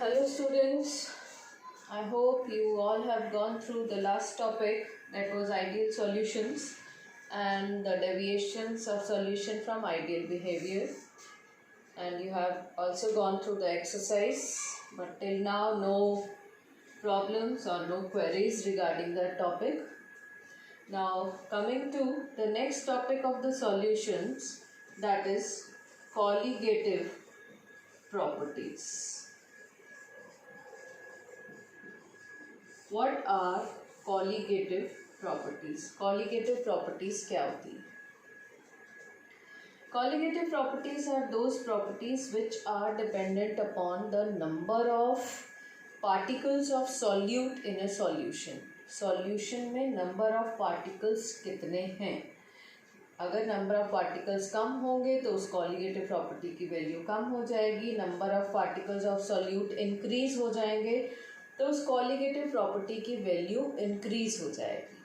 Hello students, I hope you all have gone through the last topic, that was ideal solutions and the deviations of solution from ideal behavior, and you have also gone through the exercise, but till now no problems or no queries regarding that topic. Now coming to the next topic of the solutions, that is colligative properties. What are colligative properties? Colligative properties क्या होती है? Colligative properties are those properties which are dependent upon the number of particles of solute in a solution. Solution में number of particles कितने हैं? अगर number of particles कम होंगे तो उस colligative property की value कम हो जाएगी. Number of particles of solute increase हो जाएंगे तो उस कॉलिगेटिव प्रॉपर्टी की वैल्यू इंक्रीज हो जाएगी.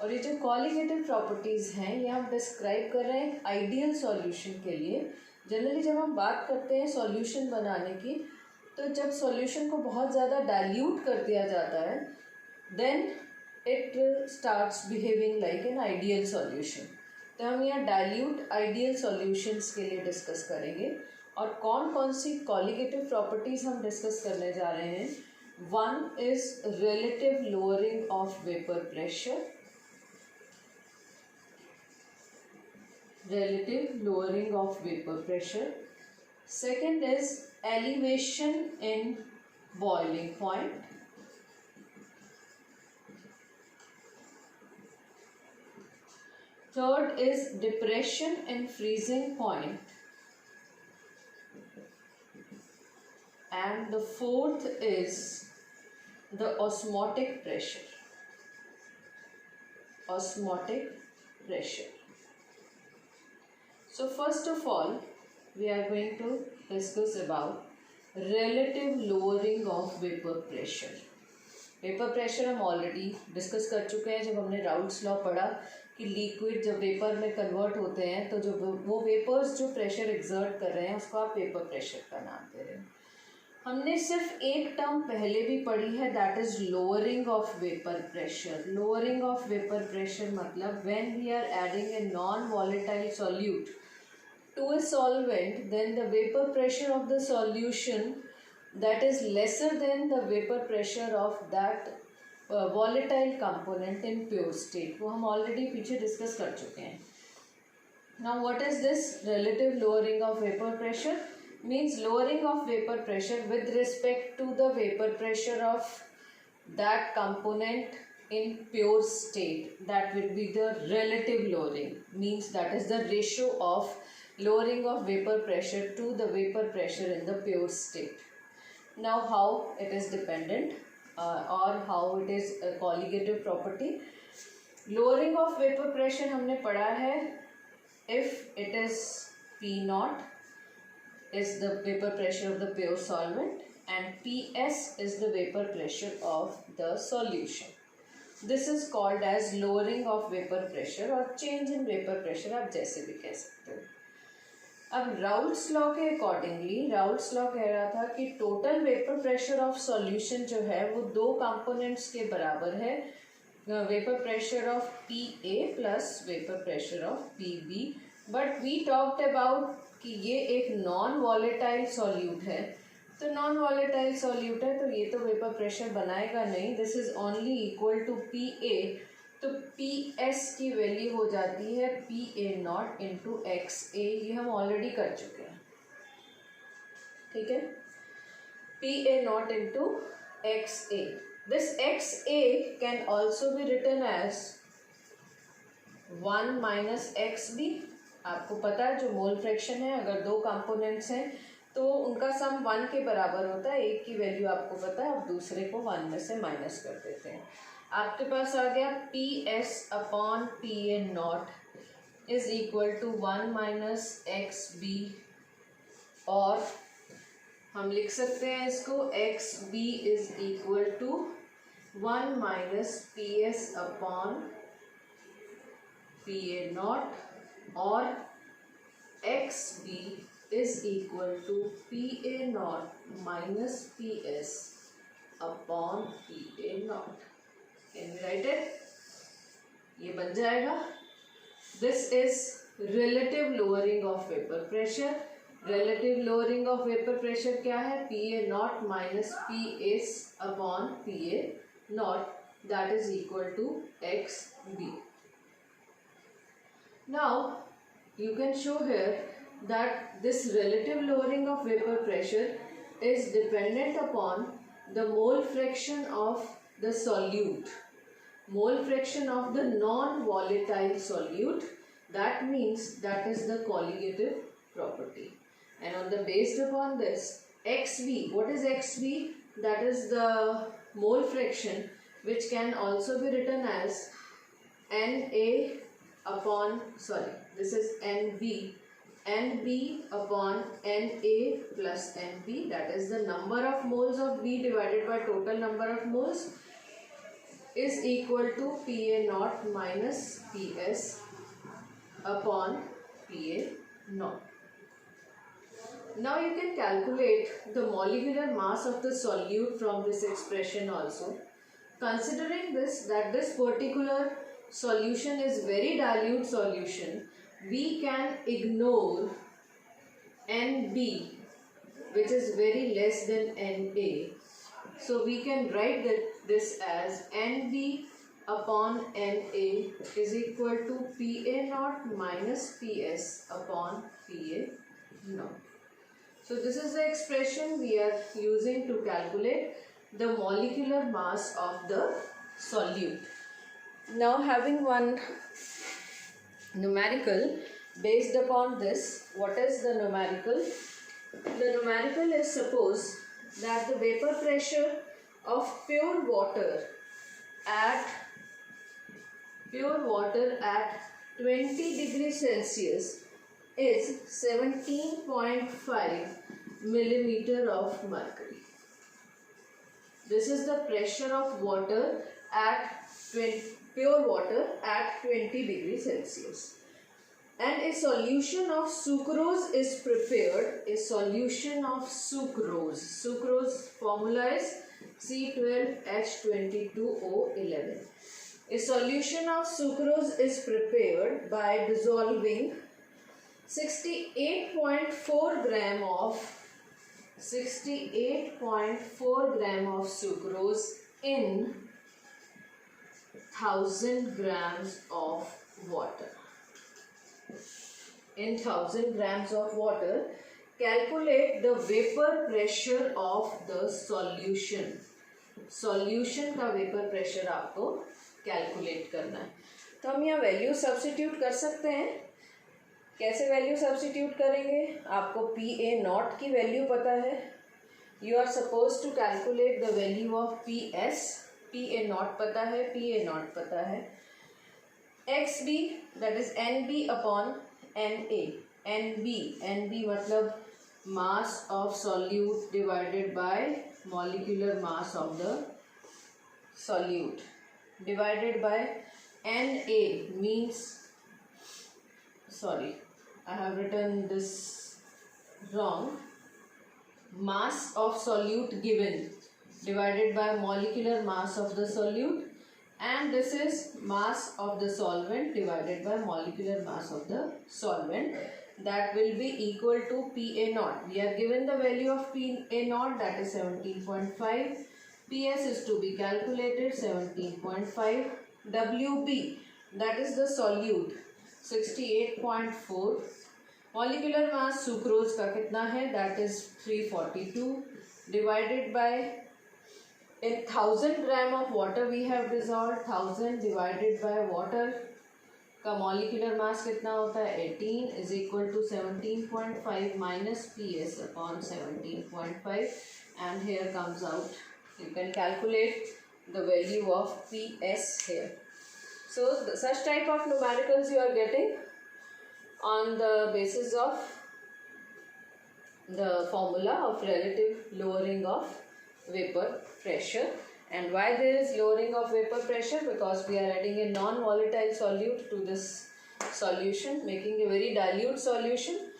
और ये जो कॉलिगेटिव प्रॉपर्टीज़ हैं ये हम डिस्क्राइब कर रहे हैं आइडियल सॉल्यूशन के लिए. जनरली जब हम बात करते हैं सॉल्यूशन बनाने की, तो जब सॉल्यूशन को बहुत ज़्यादा डाइल्यूट कर दिया जाता है then it starts behaving like an ideal solution. तो हम यहाँ डाइल्यूट आइडियल सॉल्यूशंस के लिए डिस्कस करेंगे. और कौन कौन सी कॉलिगेटिव प्रॉपर्टीज़ हम डिस्कस करने जा रहे हैं. One is relative lowering of vapor pressure. Relative lowering of vapor pressure. Second is elevation in boiling point. Third is depression in freezing point. And the fourth is the osmotic pressure. Osmotic pressure. So first of all, we are going to discuss about relative lowering of vapor pressure. Vapour pressure हम already discuss कर चुके हैं जब हमने Raoult's law पढ़ा कि liquid जब vapour में कन्वर्ट होते हैं तो जो वो वेपर्स जो प्रेशर एक्सर्ट कर रहे हैं उसको आप वेपर प्रेशर का नाम दे रहे हैं. हमने सिर्फ एक टर्म पहले भी पढ़ी है, that is lowering of vapour pressure. Lowering of vapour pressure मतलब when we are adding a non volatile solute to a solvent then the vapour pressure of the solution that is lesser than the vapour pressure of that volatile component in pure state. वो हम already पीछे discuss कर चुके हैं. Now what is this relative lowering of vapour pressure? Means lowering of vapor pressure with respect to the vapor pressure of that component in pure state. That will be the relative lowering. Means that is the ratio of lowering of vapor pressure to the vapor pressure in the pure state. Now how it is dependent or how it is a colligative property. Lowering of vapor pressure हमने पढ़ा है if it is P naught is the vapor pressure of the pure solvent and PS is the vapor pressure of the solution. This is called as lowering of vapor pressure or change in vapor pressure, आप जैसे भी कह सकते हो. अब Raoult's law के accordingly Raoult's law कह रहा था कि total vapour pressure of solution जो है वो दो कंपोनेंट्स के बराबर है, vapour pressure of PA plus vapour pressure of PB. But we talked about कि ये एक नॉन वॉलेटाइल सॉल्यूट है, तो नॉन वॉलेटाइल सॉल्यूट है तो ये तो वेपर प्रेशर बनाएगा नहीं. This is only equal to PA. तो PS की वैल्यू हो जाती है PA नॉट इंटू XA. ये हम ऑलरेडी कर चुके हैं, ठीक है. PA naught into XA. This XA can also be written as 1 minus XB. आपको पता है जो मोल फ्रैक्शन है, अगर दो कंपोनेंट्स हैं तो उनका सम 1 के बराबर होता है. एक की वैल्यू आपको पता है, आप दूसरे को 1 में से माइनस कर देते हैं. आपके पास आ गया PS upon PA naught is equal to 1 minus XB. और हम लिख सकते हैं इसको XB is equal to 1 minus PS upon PA naught और XB is equal to PA naught minus PS upon PA naught. Can we write it? ये बन जाएगा. This is relative lowering of vapor pressure. Relative lowering of vapor pressure क्या है? PA naught minus PS upon PA naught, that is equal to XB. Now you can show here that this relative lowering of vapor pressure is dependent upon the mole fraction of the solute. Mole fraction of the non-volatile solute, that means that is the colligative property. And on the based upon this, XV, what is XV? That is the mole fraction, which can also be written as NA upon, this is NB upon NA plus NB, that is the number of moles of B divided by total number of moles, is equal to PA naught minus PS upon PA naught. Now you can calculate the molecular mass of the solute from this expression also. Considering this, that this particular solution is very dilute solution, we can ignore NB, which is very less than NA. So we can write this as NB upon NA is equal to PA naught minus PS upon PA naught. So this is the expression we are using to calculate the molecular mass of the solute. Now having one numerical based upon this, what is the numerical? The numerical is, suppose that the vapor pressure of pure water at 20 degrees Celsius is 17.5 millimeter of mercury. This is the pressure of water at pure water at 20 degrees Celsius. And a solution of sucrose is prepared. A solution of sucrose. Sucrose formula is C12H22O11. A solution of sucrose is prepared by dissolving 68.4 gram of sucrose in 1000 grams of water. In 1000 grams of water, calculate the vapor pressure of the solution. Solution का vapor pressure आपको calculate करना है. तो हम यहाँ value substitute कर सकते हैं. कैसे value substitute करेंगे? आपको PA naught की value पता है. You are supposed to calculate the value of PS. PA naught पता है, PA naught पता है. XB, that is NB upon NA. NB मतलब mass of solute divided by molecular mass of the solute divided by NA means, sorry, I have written this wrong. Mass of solute given divided by molecular mass of the solute, and this is mass of the solvent divided by molecular mass of the solvent, that will be equal to PA naught. We are given the value of PA naught, that is 17.5. PS is to be calculated 17.5. WB, that is the solute, 68.4. Molecular mass sucrose का कितना है? That is 342 divided by, in 1000 gram of water we have dissolved. 1000 divided by water का molecular mass कितना होता है? 18 is equal to 17.5 minus PS upon 17.5, and here comes out. You can calculate the value of PS here. So such type of numericals you are getting on the basis of the formula of relative lowering of vapor pressure. And why there is lowering of vapor pressure? Because we are adding a non-volatile solute to this solution, making a very dilute solution.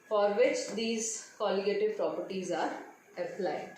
for which these colligative properties are applied.